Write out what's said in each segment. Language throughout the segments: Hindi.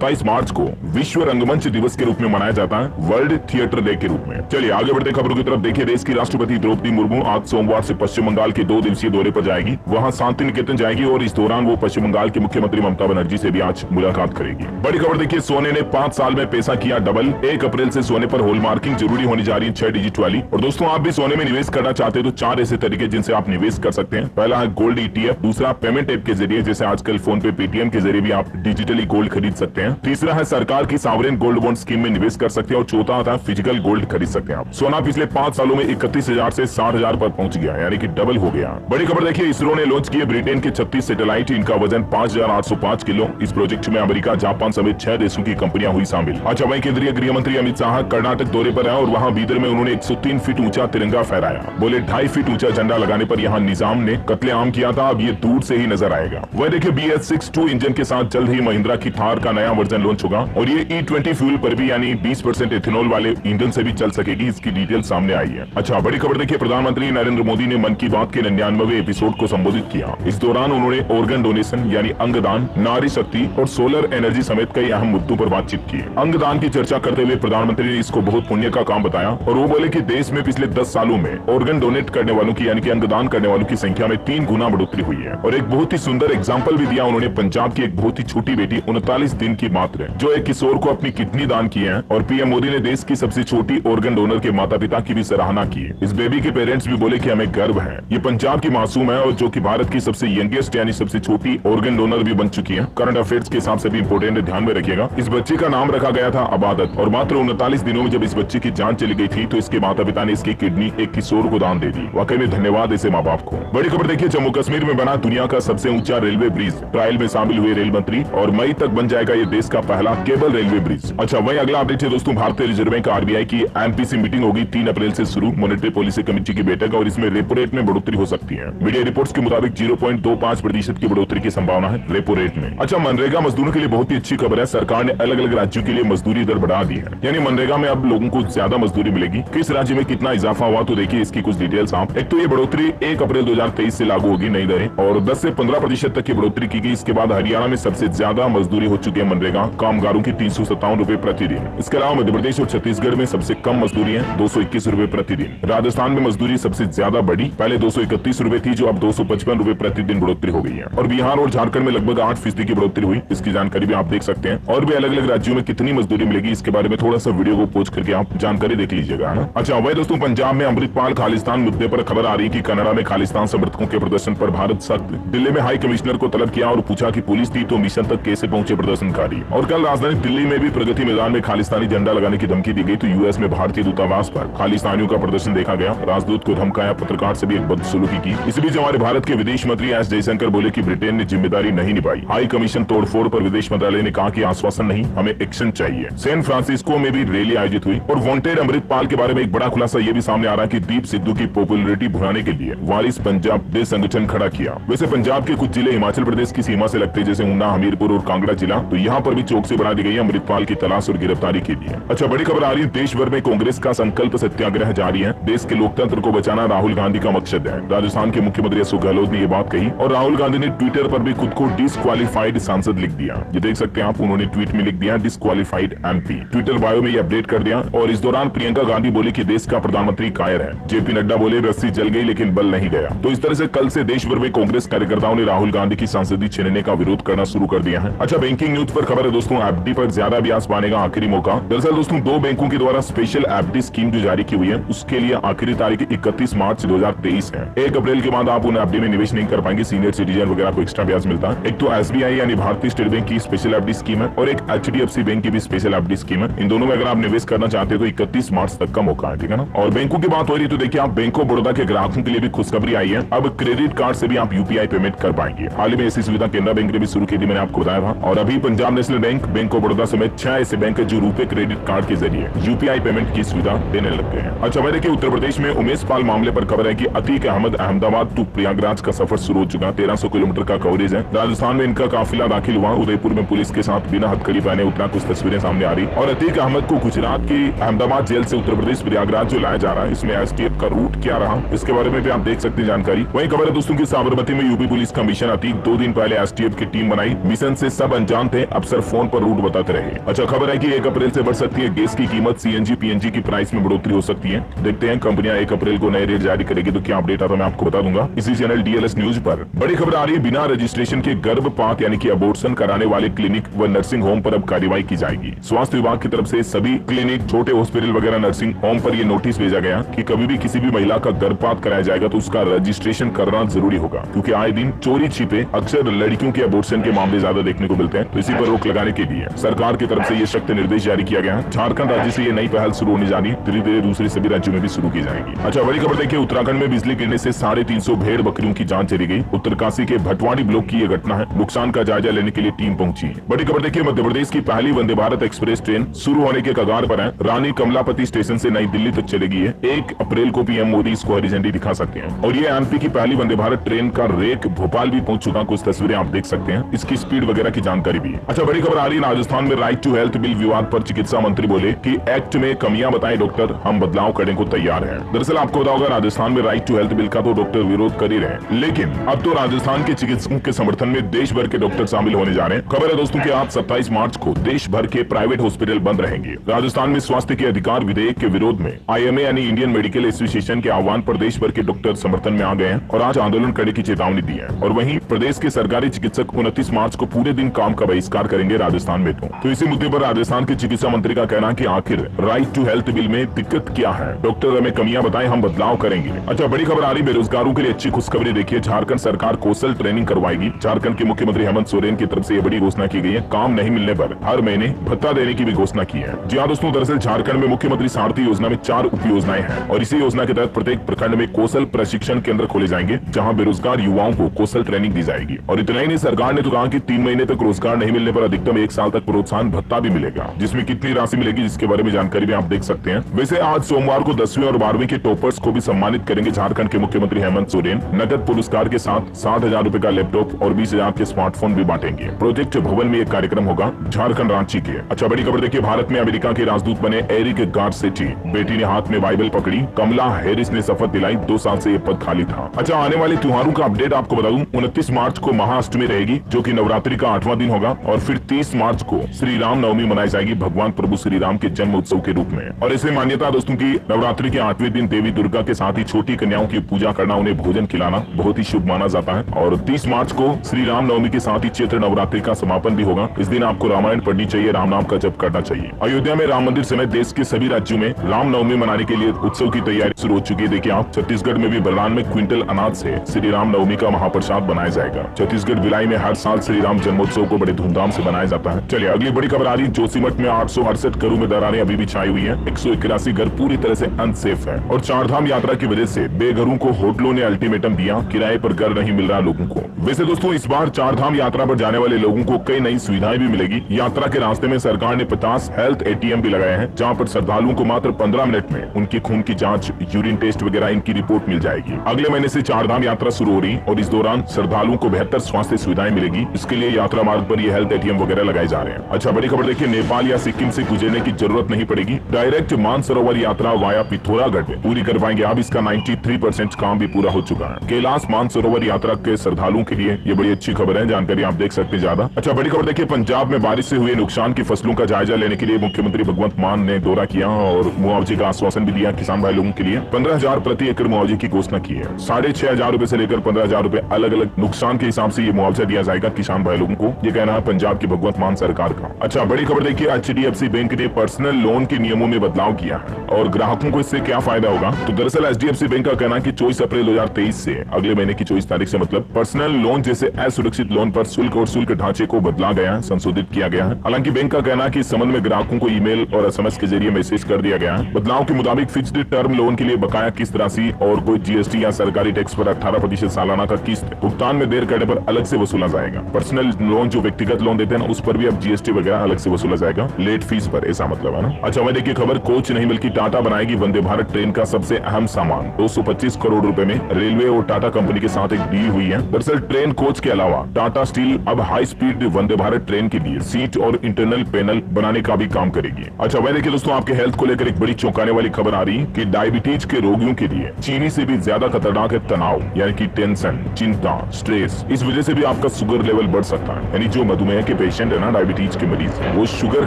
27 मार्च को विश्व रंगमंच दिवस के रूप में मनाया जाता है, वर्ल्ड थिएटर डे के रूप में। चलिए आगे बढ़ते खबरों की तरफ। देखिए, देश की राष्ट्रपति द्रौपदी मुर्मू आज सोमवार से पश्चिम बंगाल के 2 दिवसीय दौरे पर जाएगी। वहां शांति निकेतन जाएगी और इस दौरान वो पश्चिम बंगाल की मुख्यमंत्री ममता बनर्जी से भी आज मुलाकात करेगी। बड़ी खबर देखिए, सोने ने 5 साल में पैसा किया डबल। 1 अप्रैल से सोने पर हॉलमार्किंग जरूरी होने जा रही है 6 डिजिट वाली। और दोस्तों, आप भी सोने में निवेश करना चाहते हैं तो 4 ऐसे तरीके जिनसे आप निवेश कर सकते हैं। पहला है गोल्ड ETF, दूसरा पेमेंट ऐप के जरिए, जैसे आजकल फोन पे, पेटीएम के जरिए भी आप डिजिटली गोल्ड खरीद सकते हैं। तीसरा है सरकार की सॉवरेन गोल्ड बॉन्ड स्कीम में निवेश कर सकते हैं और चौथा आता है फिजिकल गोल्ड खरीद सकते हैं आप। सोना पिछले 5 सालों में 31,000 से 60,000 पर पहुंच गया, यानी कि डबल हो गया। बड़ी खबर देखिए, इसरो ने लॉन्च किए ब्रिटेन के 36 सैटेलाइट। इनका वजन 5,805 किलो। इस प्रोजेक्ट में अमेरिका, जापान समेत 6 देशों की कंपनियां हुई शामिल। अच्छा, वहीं केंद्रीय गृह मंत्री अमित शाह कर्नाटक दौरे पर आए और वहां बीदर में उन्होंने 103 फीट ऊंचा तिरंगा फहराया। बोले 2.5 फीट ऊंचा झंडा लगाने पर यहाँ निजाम ने कत्लेआम किया था, अब ये दूर से ही नजर आएगा। वह देखिए, BS6 इंजन के साथ जल्द ही महिंद्रा की थार का नया वर्जन लॉन्च होगा और ये E20 फ्यूल पर भी, यानी 20% एथेनॉल वाले ईंधन से भी चल सकेगी। इसकी डिटेल सामने आई है। अच्छा, बड़ी खबर देखिए, प्रधानमंत्री नरेंद्र मोदी ने मन की बात के 99वें एपिसोड को संबोधित किया। इस दौरान उन्होंने ऑर्गन डोनेशन यानी अंगदान, नारी शक्ति और सोलर एनर्जी समेत कई अहम मुद्दों पर बातचीत की। अंगदान की चर्चा करते हुए प्रधानमंत्री ने इसको बहुत पुण्य का काम बताया और वो बोले कि देश में पिछले 10 सालों में ऑर्गन डोनेट करने वालों की, यानी कि अंगदान करने वालों की संख्या में 3 गुना बढ़ोतरी हुई है। और एक बहुत ही सुंदर एग्जाम्पल भी दिया उन्होंने। पंजाब की एक बहुत ही छोटी बेटी 39 दिन की मात्र जो एक किशोर को अपनी किडनी दान की है। और पीएम मोदी ने देश की सबसे छोटी ऑर्गन डोनर के माता पिता की भी सराहना की। इस बेबी के पेरेंट्स भी बोले कि हमें गर्व है, ये पंजाब की मासूम है और जो कि भारत की सबसे यंगेस्ट यानी सबसे छोटी ऑर्गन डोनर भी बन चुकी है। करंट अफेयर्स के हिसाब से भी इंपोर्टेंट है, ध्यान में रखिएगा। इस बच्चे का नाम रखा गया था अबादत और मात्र 39 दिनों में जब इस बच्चे की जान चली गई थी तो इसके माता पिता ने इसकी किडनी एक किशोर को दान दे दी। वाकई में धन्यवाद ऐसे माँ बाप को। बड़ी खबर देखिए, जम्मू कश्मीर में बना दुनिया का सबसे ऊंचा रेलवे ब्रिज। ट्रायल में शामिल हुए रेल मंत्री और मई तक बन जाएगा ये देश का पहला केबल रेलवे ब्रिज। अच्छा, वही अगला अपडेट है दोस्तों, भारतीय रिजर्व बैंक RBI की MPC मीटिंग होगी 3 अप्रैल से शुरू। मॉनेटरी पॉलिसी कमेटी की बैठक और इसमें रेपो रेट में बढ़ोतरी हो सकती है। मीडिया रिपोर्ट्स के मुताबिक 0.25% की बढ़ोतरी की संभावना है रेपो रेट में। अच्छा, मनरेगा मजदूरों के लिए बहुत ही अच्छी खबर है। सरकार ने अलग अलग राज्यों के लिए मजदूरी दर बढ़ा दी है, यानी मनरेगा में अब लोगों को ज्यादा मजदूरी मिलेगी। किस राज्य में कितना इजाफा हुआ तो देखिए इसकी कुछ डिटेल्स आप। एक तो ये बढ़ोतरी 1 अप्रैल 2023 से लागू होगी नई दरें और 10 से 15% तक की बढ़ोतरी की गई। इसके बाद हरियाणा में सबसे ज्यादा मजदूरी हो चुकी है मनरेगा कामगारों की 357 रुपए प्रतिदिन। इसके अलावा मध्य प्रदेश और छत्तीसगढ़ में सबसे कम मजदूरी है 221 रुपए प्रतिदिन। राजस्थान में मजदूरी सबसे ज्यादा बढ़ी, पहले 231 रुपए थी जो अब 255 रुपए प्रतिदिन बढ़ोतरी हो गई है। और बिहार और झारखंड में लगभग 8% की बढ़ोतरी हुई। इसकी जानकारी भी आप देख सकते हैं। और भी अलग अलग राज्यों में कितनी मजदूरी मिलेगी इसके बारे में थोड़ा सा वीडियो को पोस्ट करके आप जानकारी देख लीजिएगा। अच्छा, वही दोस्तों, पंजाब में अमृतपाल खालिस्तान मुद्दे पर खबर आ रही है कि कनाडा में खालिस्तान समर्थकों के प्रदर्शन पर भारत सख्त। दिल्ली में हाई कमिश्नर को तलब किया और पूछा कि पुलिस थी तो मिशन तक कैसे पहुंचे प्रदर्शनकारी। और कल राजधानी दिल्ली में भी प्रगति मैदान में खालिस्तानी झंडा लगाने की धमकी दी गई तो यूएस में भारतीय दूतावास पर खालिस्तानियों का प्रदर्शन देखा गया। राजदूत को धमकाया, पत्रकार से भी एक बदसलूकी की। इस बीच हमारे भारत के विदेश मंत्री एस जयशंकर बोले कि ब्रिटेन ने जिम्मेदारी नहीं निभाई। हाई कमीशन तोड़फोड़ पर विदेश मंत्रालय ने कहा कि आश्वासन नहीं, हमें एक्शन चाहिए। सैन फ्रांसिस्को में भी रैली आयोजित हुई और वांटेड अमृतपाल के बारे में एक बड़ा खुलासा ये भी सामने आ रहा है कि दीप सिद्धू की पॉपुलैरिटी बढ़ाने के लिए वारिस पंजाब डे संगठन खड़ा किया। वैसे पंजाब के कुछ जिले हिमाचल प्रदेश की सीमा से लगते जैसे ऊना, हमीरपुर और कांगड़ा जिला, तो यहाँ पर भी चौकसी बढ़ा दी गई है अमृतपाल की तलाश और गिरफ्तारी के लिए। अच्छा, बड़ी खबर आ रही है, देश भर में कांग्रेस का संकल्प सत्याग्रह जारी है। देश के लोकतंत्र को बचाना राहुल गांधी का मकसद है। राजस्थान के मुख्यमंत्री अशोक गहलोत ने ये बात कही और राहुल गांधी ने ट्विटर पर भी खुद को डिस्क्वालीफाइड सांसद लिख दिया। ये देख सकते हैं आप, उन्होंने ट्वीट में लिख दिया डिस्क्वालीफाइड MP। ट्विटर बायो में ये अपडेट कर दिया। और इस दौरान प्रियंका गांधी बोली कि देश का प्रधानमंत्री कायर है। JP नड्डा बोले रस्सी जल गई लेकिन बल नहीं गया। तो इस तरह से कल से देश भर में कांग्रेस कार्यकर्ताओं ने राहुल गांधी की सांसदी छीनने का विरोध करना शुरू कर दिया है। अच्छा, बैंकिंग न्यूज पर खबर है दोस्तों, FD पर ज्यादा ब्याज पाने का आखिरी मौका। दरअसल दोस्तों, 2 बैंकों के द्वारा स्पेशल FD स्कीम जो जारी की हुई है उसके लिए आखिरी तारीख 31 मार्च 2023 है। 1 अप्रैल के बाद आप उन FD में निवेश नहीं कर पाएंगे। सीनियर सिटीजन वगैरह को एक्स्ट्रा ब्याज मिलता है। एक तो SBI यानी भारतीय स्टेट बैंक की स्पेशल FD स्कीम है और एक HDFC बैंक की भी स्पेशल FD स्कीम है। इन दोनों में अगर आप निवेश करना चाहते हैं तो 31 मार्च तक का मौका है, ठीक है ना। और बैंकों की बात हो रही है तो देखिए, आप बैंक ऑफ बड़ौदा के ग्राहकों के लिए भी खुशखबरी आई है। अब क्रेडिट कार्ड से भी आप UPI पेमेंट कर पाएंगे। हाल ही में ऐसी सुविधा केनरा बैंक ने भी शुरू की थी, मैंने आपको बताया था। और अभी Punjab national bank, bank of Baroda समेत 6 ऐसे बैंक है जो रुपए क्रेडिट कार्ड के जरिए UPI पेमेंट की सुविधा देने लग गए हैं। अच्छा, वह देखिए, उत्तर प्रदेश में उमेश पाल मामले पर खबर है कि अतीक अहमद अहमदाबाद टू प्रयागराज का सफर शुरू हो चुका। 1300 किलोमीटर का कवरेज है। राजस्थान में इनका काफिला दाखिल हुआ। उदयपुर में पुलिस के साथ बिना हथकड़ी पहने उतना कुछ तस्वीरें सामने आ रही। और अतीक अहमद को गुजरात की अहमदाबाद जेल से उत्तर प्रदेश प्रयागराज जो लाया जा रहा है, इसमें STF का रूट क्या रहा, इसके बारे में भी आप देख सकते हैं जानकारी। वही खबर है दोस्तों की साबरमती में यूपी पुलिस का मिशन। अतीक 2 दिन पहले STF की टीम बनाई। मिशन से सब अनजान थे, अब अक्सर फोन पर रूट बताते रहे। अच्छा, खबर है कि 1 अप्रैल से बढ़ सकती है गैस की कीमत, सीएनजी पीएनजी की प्राइस में बढ़ोतरी हो सकती है। देखते हैं कंपनियां 1 अप्रैल को नए रेट जारी करेगी तो क्या अपडेट आता है मैं आपको बता दूंगा इसी चैनल डीएलएस न्यूज पर। बड़ी खबर आ रही है, बिना रजिस्ट्रेशन के गर्भपात यानी कि अबॉर्शन कराने वाले क्लिनिक व नर्सिंग होम पर अब कार्रवाई की जाएगी। स्वास्थ्य विभाग की तरफ से सभी क्लिनिक, छोटे हॉस्पिटल वगैरह नर्सिंग होम पर यह नोटिस भेजा गया कि कभी भी किसी भी महिला का गर्भपात कराया जाएगा तो उसका रजिस्ट्रेशन करना जरूरी होगा, क्योंकि आए दिन चोरी छिपे अक्सर लड़कियों के अबॉर्शन के मामले ज्यादा देखने को मिलते हैं। तो इसी पर रोक लगाने के लिए सरकार की तरफ से ये सख्त निर्देश जारी किया गया। झारखंड राज्य से ये नई पहल शुरू होने जा रही है, धीरे धीरे दूसरे सभी राज्यों में भी शुरू की जाएगी। अच्छा, बड़ी खबर देखिए, उत्तराखंड में बिजली गिरने से 350 भेड़ बकरियों की जान चली गई। उत्तरकाशी के भटवाड़ी ब्लॉक की यह घटना है। नुकसान का जायजा लेने के लिए टीम पहुंची है। बड़ी खबर देखिए, मध्य प्रदेश की पहली वंदे भारत एक्सप्रेस ट्रेन शुरू होने के कगार पर है। रानी कमलापति स्टेशन से नई दिल्ली तक चलेगी है। 1 अप्रैल को पीएम मोदी इसको हरी झंडी दिखा सकते हैं। और ये एमपी की पहली वंदे भारत ट्रेन का रेक भोपाल भी पहुंच चुका, कुछ तस्वीरें आप देख सकते हैं। इसकी स्पीड वगैरह की जानकारी भी है। अच्छा, बड़ी खबर आ रही है, राजस्थान में राइट टू हेल्थ बिल विवाद पर चिकित्सा मंत्री बोले कि एक्ट में कमियां बताए डॉक्टर, हम बदलाव करने को तैयार है। दरअसल आपको बता होगा, राजस्थान में राइट टू हेल्थ बिल का तो डॉक्टर विरोध कर ही रहे, लेकिन अब तो राजस्थान के चिकित्सकों के समर्थन में देश भर के डॉक्टर शामिल होने जा रहे हैं। खबर है दोस्तों कि आज 27 मार्च को देश भर के प्राइवेट हॉस्पिटल बंद रहेंगे। राजस्थान में स्वास्थ्य के अधिकार विधेयक के विरोध में आईएमए यानी इंडियन मेडिकल एसोसिएशन के आह्वान पर देश भर के डॉक्टर समर्थन में आ गए हैं और आज आंदोलन करने की चेतावनी दी है। और वहीं प्रदेश के सरकारी चिकित्सक 29 मार्च को पूरे दिन काम का बहिष्कार करेंगे राजस्थान में। तो इसी मुद्दे पर राजस्थान के चिकित्सा मंत्री का कहना कि आखिर राइट टू हेल्थ बिल में दिक्कत क्या है, डॉक्टर हमें कमियां बताएं, हम बदलाव करेंगे। अच्छा, बड़ी खबर आ रही, बेरोजगारों के लिए अच्छी खुशखबरी देखिए, झारखंड सरकार कौशल ट्रेनिंग करवाएगी। झारखंड के मुख्यमंत्री हेमंत सोरेन की तरफ से यह बड़ी घोषणा की गई है। काम नहीं मिलने पर हर महीने भत्ता देने की भी घोषणा की है। जी हाँ दोस्तों, दरअसल झारखंड में मुख्यमंत्री सारथी योजना में 4 उप योजनाएं हैं और इसी योजना के तहत प्रत्येक प्रखंड में कौशल प्रशिक्षण केंद्र खोले जाएंगे, जहां बेरोजगार युवाओं को कौशल ट्रेनिंग दी जाएगी। और इतना ही नहीं, सरकार ने तो कहा कि 3 महीने तक रोजगार नहीं मिलने पर अधिकतम 1 साल तक प्रोत्साहन भत्ता भी मिलेगा, जिसमें कितनी राशि मिलेगी जिसके बारे में जानकारी भी आप देख सकते हैं। वैसे आज सोमवार को 10वीं और 12वीं के टॉपर्स को भी सम्मानित करेंगे झारखंड के मुख्यमंत्री हेमंत सोरेन। नगद पुरस्कार के साथ 60,000 रूपए का लैपटॉप और 20,000 के स्मार्टफोन भी बांटेंगे। प्रोजेक्ट भवन में एक कार्यक्रम होगा झारखंड रांची के। अच्छा, बड़ी खबर देखिए, भारत में अमेरिका के राजदूत बने एरिक गारसेटी बेटी ने हाथ में बाइबल पकड़ी। कमला हैरिस ने शपथ दिलाई, 2 साल से ये पद खाली था। अच्छा, आने वाले त्योहारों का अपडेट आपको बता दूं, 29 मार्च को महाअष्टमी रहेगी जो कि नवरात्रि का 8वां दिन होगा और फिर 30 मार्च को श्री राम नवमी मनाई जाएगी भगवान प्रभु श्री राम के जन्म उत्सव के रूप में। और इसमें मान्यता दोस्तों की नवरात्रि के 8वें दिन देवी दुर्गा के साथ ही छोटी कन्याओं की पूजा करना, उन्हें भोजन खिलाना बहुत ही शुभ माना जाता है। और 30 मार्च को श्री राम नवमी के साथ ही चैत्र नवरात्रि का समापन भी होगा। इस दिन आपको रामायण पढ़नी चाहिए, राम नाम का जप करना चाहिए। अयोध्या में राम मंदिर समेत देश के सभी राज्यों में राम नवमी मनाने के लिए उत्सव की तैयारी शुरू हो चुकी है। देखिए आप, छत्तीसगढ़ में भी बलरान में क्विंटल अनाज से श्री राम नवमी का महाप्रसाद बनाया जाएगा। छत्तीसगढ़ भिलाई में हर साल श्री राम जन्मोत्सव को बड़े धूमधाम से बनाया जाता है। चलिए अगली बड़ी खबर आ रही है, जोशीमठ में 868 घरों में दरारें अभी भी छाई हुई है। 181 घर पूरी तरह से अनसेफ है और 4 धाम यात्रा की वजह से बेघरों को होटलों ने अल्टीमेटम दिया, किराए पर घर नहीं मिल रहा लोगों को। वैसे दोस्तों, इस बार 4 धाम यात्रा पर जाने वाले लोगों को कई नई सुविधाएं भी मिलेगी। यात्रा के रास्ते में सरकार ने 50 हेल्थ एटीएम भी लगाए हैं, जहां पर श्रद्धालुओं को मात्र 15 मिनट में उनकी खून की जांच, यूरिन टेस्ट वगैरह इनकी रिपोर्ट मिल जाएगी। अगले महीने से 4 धाम यात्रा शुरू हो रही और इस दौरान श्रद्धालुओं को बेहतर स्वास्थ्य सुविधाएं मिलेगी। इसके लिए यात्रा मार्ग पर ये हेल्थ एटीएम वगैरह लगाए जा रहे हैं। अच्छा, बड़ी खबर देखिए, नेपाल या सिक्किम से गुजरने की जरूरत नहीं पड़ेगी। डायरेक्ट मानसरोवर यात्रा वाया पिथौरागढ़ पूरी कर पाएंगे। अब इसका 93% काम भी पूरा हो चुका है। कैलाश मानसरोवर यात्रा के श्रद्धालुओं के लिए ये बड़ी अच्छी खबर है, जानकारी आप देख सकते हैं ज्यादा। अच्छा, बड़ी खबर देखिए, पंजाब में बारिश से हुए नुकसान की फसलों का जायजा लेने के लिए मुख्यमंत्री भगवंत मान ने दौरा किया और मुआवजे का आश्वासन भी दिया किसान भाई लोगों के लिए। 15,000 प्रति एकड़ मुआवजे की घोषणा की है। 6,500 रूपए से लेकर 15,000 रूपए अलग अलग नुकसान के हिसाब से ये मुआवजा दिया जाएगा किसान भाई लोगों को, ये कहना है पंजाब की भगवंत मान सरकार का। अच्छा, बड़ी खबर देखिए, HDFC बैंक ने पर्सनल लोन के नियमों में बदलाव किया है और ग्राहकों को इससे क्या फायदा होगा। तो दरअसल HDFC बैंक का कहना है कि 24 अप्रैल 2023 से अगले महीने की 24 तारीख से मतलब पर्सनल लोन जैसे असुरक्षित लोन पर शुल्क और शुल्क ढांचे को बदला गया है, संशोधित किया गया है। हालांकि बैंक का कहना है कि इस संबंध में ग्राहकों को ईमेल और SMS के जरिए मैसेज कर दिया गया है। बदलाव के मुताबिक फिक्स्ड टर्म लोन के लिए बकाया किस्त राशि और कोई GST या सरकारी टैक्स पर 18% सालाना का किस्त भुगतान में देर करने पर अलग से वसूला जाएगा। पर्सनल लोन जो व्यक्तिगत लोन देते हैं उस पर भी अब GST वगैरह अलग से वसूला जाएगा, लेट फीस पर, ऐसा मतलब है ना। अच्छा, मैं देखिए खबर, कोच नहीं बल्कि टाटा बनाएगी वंदे भारत ट्रेन का सबसे अहम सामान। 225 करोड़ रुपए में रेलवे और टाटा कंपनी के साथ एक डील हुई है। दरअसल ट्रेन कोच के अलावा टाटा स्टील अब high speed Vande Bharat train के लिए सीट और इंटरनल पैनल बनाने का भी काम करेगी। अच्छा, मैं देखिए दोस्तों, आपके हेल्थ को लेकर एक बड़ी चौंकाने वाली खबर आ रही है कि डायबिटीज के रोगियों के लिए चीनी से भी ज्यादा खतरनाक है तनाव, यानी कि टेंशन, चिंता, स्ट्रेस। इस वजह से भी आपका शुगर लेवल बढ़ सकता है, यानी जो मधुमेह के पेशेंट है ना, डायबिटीज के मरीज, वो शुगर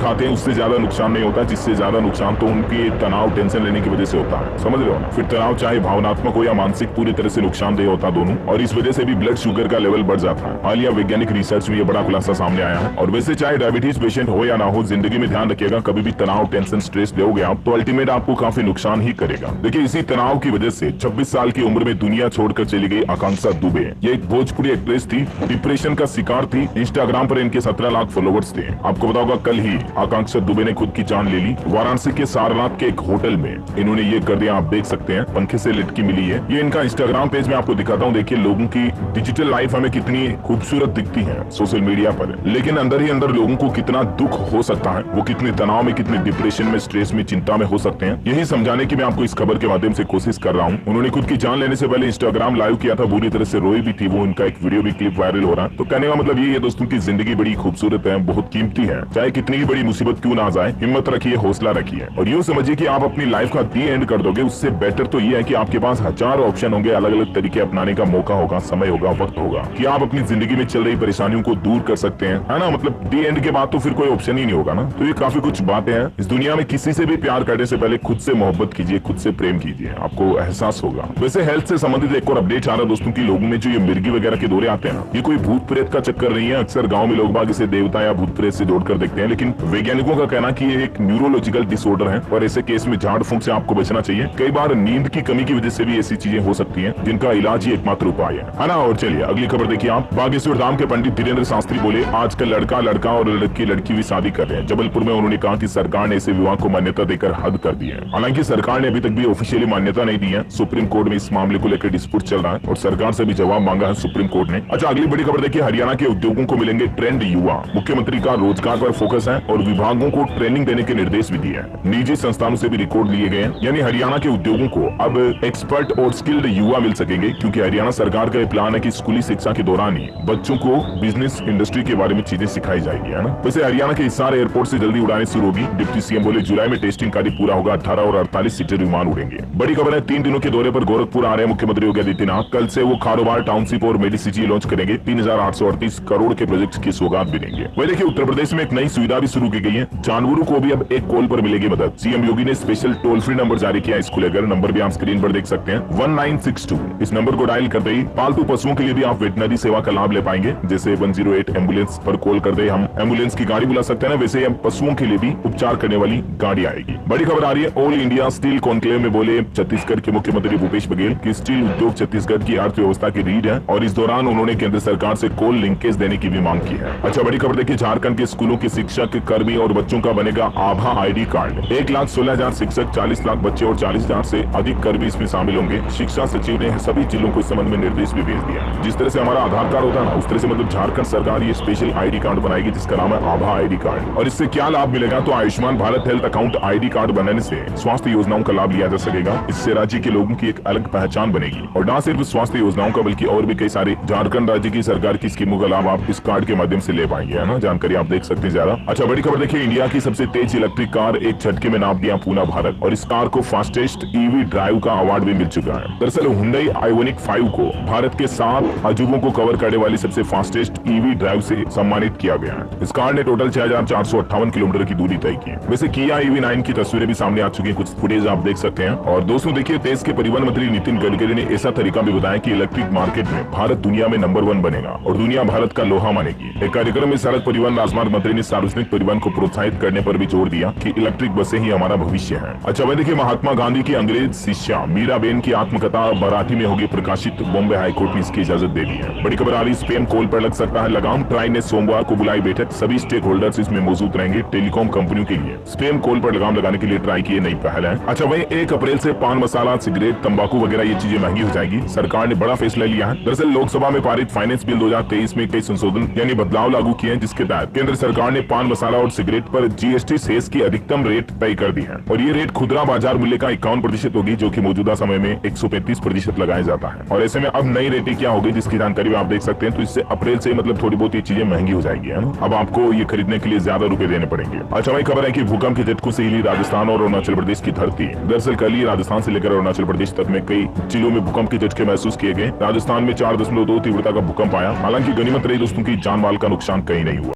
खाते हैं उससे ज्यादा नुकसान नहीं होता, जिससे ज्यादा नुकसान तो उनके तनाव टेंशन लेने की वजह से होता है, समझ रहे हो ना। फिर तनाव चाहे भावनात्मक हो या मानसिक पूरी तरह से नुकसानदेह होता दोनों, और इस वजह से भी ब्लड शुगर का लेवल बढ़ जाता है। हालिया वैज्ञानिक रिसर्च में ये बड़ा खुलासा सामने आया है। और वैसे चाहे डायबिटीज पेशेंट हो या ना हो, जिंदगी में ध्यान रखिएगा, कभी भी तनाव टेंशन स्ट्रेस लोगे आप तो अल्टीमेट आपको काफी नुकसान ही करेगा। देखिए इसी तनाव की वजह से 26 साल की उम्र में दुनिया छोड़कर चली गई आकांक्षा दुबे। ये एक भोजपुरी एक्ट्रेस थी, डिप्रेशन का शिकार थी। इंस्टाग्राम पर इनके 17 लाख फॉलोवर्स थे। आपको पता होगा कल ही आकांक्षा दुबे ने खुद की जान ले ली। वाराणसी के सारनाथ के एक होटल में इन्होंने ये कर दिया, आप देख सकते हैं, पंखे से लटकी मिली है। ये इनका इंस्टाग्राम पेज में आपको दिखाता हूँ। देखिए लोगों की डिजिटल लाइफ हमें कितनी खूबसूरत दिखती है सोशल मीडिया पर, लेकिन अंदर ही अंदर लोगों को कितना दुख हो सकता है, वो कितने तनाव में, कितने डिप्रेशन में, स्ट्रेस में, चिंता में हो सकते हैं। यही समझाने की मैं आपको इस खबर के माध्यम से कोशिश कर रहा हूँ। उन्होंने खुद की जान लेने से पहले इंस्टाग्राम लाइव किया था, बुरी तरह से रोई भी थी वो। उनका एक वीडियो भी क्लिप वायरल हो रहा है। तो कहने का मतलब ये है दोस्तों की जिंदगी बड़ी खूबसूरत है, बहुत कीमती है, चाहे कितनी भी बड़ी मुसीबत क्यों ना आ जाए, हिम्मत रखिए, हौसला रखिए और यूँ समझिए कि आप अपनी लाइफ का दी एंड कर दोगे। उससे बेटर तो ये है कि आपके पास हजार ऑप्शन होंगे, अलग अलग तरीके अपनाने का मौका होगा, समय होगा, वक्त होगा कि आप अपनी जिंदगी में चल रही परेशानियों को दूर कर सकते हैं, है ना। मतलब दी एंड के बाद तो फिर कोई ऑप्शन ही नहीं होगा ना। तो ये काफी कुछ बातें हैं। इस दुनिया में किसी से भी प्यार करने से पहले खुद से मोहब्बत कीजिए, खुद से प्रेम कीजिए, आपको एहसास होगा। वैसे हेल्थ से संबंधित एक और अपडेट आ रहा है दोस्तों की लोगों में जो ये मिर्गी वगैरह के दौरे आते हैं, ये कोई भूत प्रेत का चक्कर नहीं है। अक्सर गांव में लोग बाग इसे देवता या भूत प्रेत से जोड़कर देखते हैं, लेकिन वैज्ञानिकों का कहना कि ये एक न्यूरोलॉजिकल डिसऑर्डर है और ऐसे केस में झाड़ फूंक से आपको बचना चाहिए। कई बार नींद की कमी की वजह से भी ऐसी चीजें हो सकती हैं, जिनका इलाज ही एकमात्र उपाय है ना। और चलिए अगली खबर देखिए आप। बागेश्वर धाम के पंडित धीरेन्द्र शास्त्री बोले आजकल लड़का लड़का और लड़की भी शादी कर रहे हैं। जबलपुर में उन्होंने कहा कि सरकार ने ऐसे विवाह को मान्यता देकर हद कर दी है। हालांकि सरकार ने अभी तक भी ऑफिशियली मान्यता नहीं दी है। सुप्रीम कोर्ट में इस मामले को लेकर डिस्प्यूट चल रहा है और सरकार से भी जवाब मांगा है सुप्रीम कोर्ट ने। अच्छा अगली बड़ी खबर देखिए, हरियाणा के उद्योगों को मिलेंगे ट्रेंड युवा। मुख्यमंत्री का रोजगार पर फोकस है और विभागों को ट्रेनिंग देने के निर्देश भी दिए हैं। निजी संस्थानों से भी रिकॉर्ड लिए गए हैं, यानी हरियाणा के उद्योगों को अब एक्सपर्ट और स्किल्ड युवा मिल सकेंगे, क्योंकि हरियाणा सरकार का प्लान है कि स्कूली शिक्षा के दौरान ही बच्चों को बिजनेस इंडस्ट्री के बारे में चीजें सिखाई जाएगी, है ना। वैसे हरियाणा के हिसार एयरपोर्ट से जल्दी उड़ानें शुरू होगी। डिप्टी सीएम बोले जुलाई में टेस्टिंग कार्य पूरा होगा, 18 और 48 सीटर विमान उड़ेंगे। बड़ी खबर है, 3 दिनों के दौरे पर गोरखपुर आ रहे हैं मुख्यमंत्री योगी आदित्यनाथ। कल से वो खारोबार टाउनशिप और मेडिसिटी लॉन्च करेंगे। 3838 करोड़ के प्रोजेक्ट की सौगात भी देंगे। वही देखिए उत्तर प्रदेश में एक नई सुविधा भी शुरू की गई है, जानवरों को भी अब एक कॉल पर मिलेगी मदद। सीएम योगी ने स्पेशल टोल फ्री नंबर जारी किया इसको लेकर। नंबर भी आप स्क्रीन पर देख सकते हैं, 1962। इस नंबर को डायल करते ही पालतू पशुओं के लिए भी आप वेटनरी सेवा का लाभ ले पाएंगे। जैसे 108 एम्बुलेंस पर कॉल करते हम एम्बुलेंस की गाड़ी बुला सकते हैं ना, वैसे हम पशुओं के लिए भी उपचार करने वाली गाड़ी आएगी। बड़ी खबर आ रही है, ऑल इंडिया स्टील कॉन्क्लेव में बोले छत्तीसगढ़ के मुख्यमंत्री भूपेश बघेल कि स्टील उद्योग छत्तीसगढ़ की अर्थव्यवस्था की रीढ़ है और इस दौरान उन्होंने केंद्र सरकार से कोल लिंकेज देने की भी मांग की है। अच्छा बड़ी खबर देखिए, झारखंड के स्कूलों के शिक्षक, कर्मी और बच्चों का बनेगा आभा आईडी कार्ड। 1,16,000 शिक्षक, 40 लाख बच्चे और 40,000 से अधिक कर्मी इसमें शामिल होंगे। शिक्षा सचिव ने सभी जिलों को इस संबंध में निर्देश भी भेज दिया। जिस तरह से हमारा आधार कार्ड होता है ना, उस तरह से मतलब झारखंड सरकार ये स्पेशल आईडी कार्ड बनाएगी जिसका नाम है आभा आईडी कार्ड। और इससे क्या लाभ मिलेगा, तो Ayushman Bharat health account ID card बनाने से स्वास्थ्य योजनाओं का लाभ लिया जा सकेगा। इससे राज्य के लोगों की एक अलग पहचान बनेगी और न सिर्फ स्वास्थ्य योजनाओं का बल्कि और भी कई सारे झारखंड राज्य की सरकार की स्कीमों का लाभ आप इस कार्ड के माध्यम से ले पाएंगे, है ना। जानकारी आप देख सकते हैं ज्यादा। अच्छा बड़ी खबर देखिए, इंडिया की सबसे तेज इलेक्ट्रिक कार एक झटके में नाप दिया पूना भारत और इस कार को फास्टेस्ट ईवी ड्राइव का अवार्ड भी मिल चुका है। दरअसल हुंडई आइवनिक 5 को भारत के 7 अजूबों को कवर करने वाली सबसे फास्टेस्ट ईवी ड्राइव से सम्मानित किया गया है। इस कार ने टोटल 6,458 किलोमीटर की दूरी तय की। वैसे किया EV9 की तस्वीरें भी सामने आ चुकी है, कुछ फुटेज आप देख सकते हैं। और दोस्तों देखिए, देश के परिवहन मंत्री नितिन गडकरी ने ऐसा तरीका भी बताया कि इलेक्ट्रिक मार्केट में भारत दुनिया में नंबर 1 बनेगा और दुनिया भारत का लोहा मानेगी। एक कार्यक्रम में सड़क परिवहन राजमार्ग मंत्री ने सार्वजनिक परिवहन को प्रोत्साहित करने पर भी जोर दिया कि इलेक्ट्रिक बसें ही हमारा भविष्य है। अच्छा वह देखिए, महात्मा गांधी की अंग्रेज शिष्या मीराबेन की आत्मकथा मराठी में होगी प्रकाशित। बॉम्बे हाईकोर्ट ने इसकी इजाजत दे दी है। बड़ी खबर आ रही, स्पेम कॉल पर लग सकता है लगाम। ट्राई ने सोमवार को बुलाई बैठक, सभी स्टेक होल्डर्स इसमें मौजूद रहेंगे। टेलीकॉम कंपनियों के लिए स्पेम कॉल पर लगाम लगाने के लिए ट्राई की नई पहल है। अच्छा वही 1 अप्रैल से पान मसाला, सिगरेट, तंबाकू वगैरह ये चीजें महंगी हो जाएगी। सरकार ने बड़ा फैसला लिया है। दरअसल लोकसभा में पारित फाइनेंस बिल 2023 में कई संशोधन यानी बदलाव लागू किए हैं, जिसके तहत केंद्र सरकार ने पान मसाला और सिगरेट पर GST सेस की अधिकतम रेट तय कर दी है और ये रेट खुदरा बाजार मूल्य का 51% होगी, जो कि मौजूदा समय में 135% लगाया जाता है। और ऐसे में अब नई रेटें क्या होगी जिसकी जानकारी भी आप देख सकते हैं। तो इससे अप्रैल से मतलब थोड़ी बहुत ये चीजें महंगी हो जाएगी, है ना। अब आपको ये खरीदने के लिए ज्यादा रुपए देने पड़ेंगे। अच्छा भाई खबर है कि भूकंप के झटकों से हिली राजस्थान और अरुणाचल प्रदेश की धरती। दरअसल कल ही राजस्थान से लेकर अरुणाचल प्रदेश तक में कई जिलों में भूकंप के झटके महसूस किए गए। राजस्थान में 4.2 तीव्रता का भूकंप आया। हालांकि गनीमत रही दोस्तों की जान माल का नुकसान कहीं नहीं हुआ।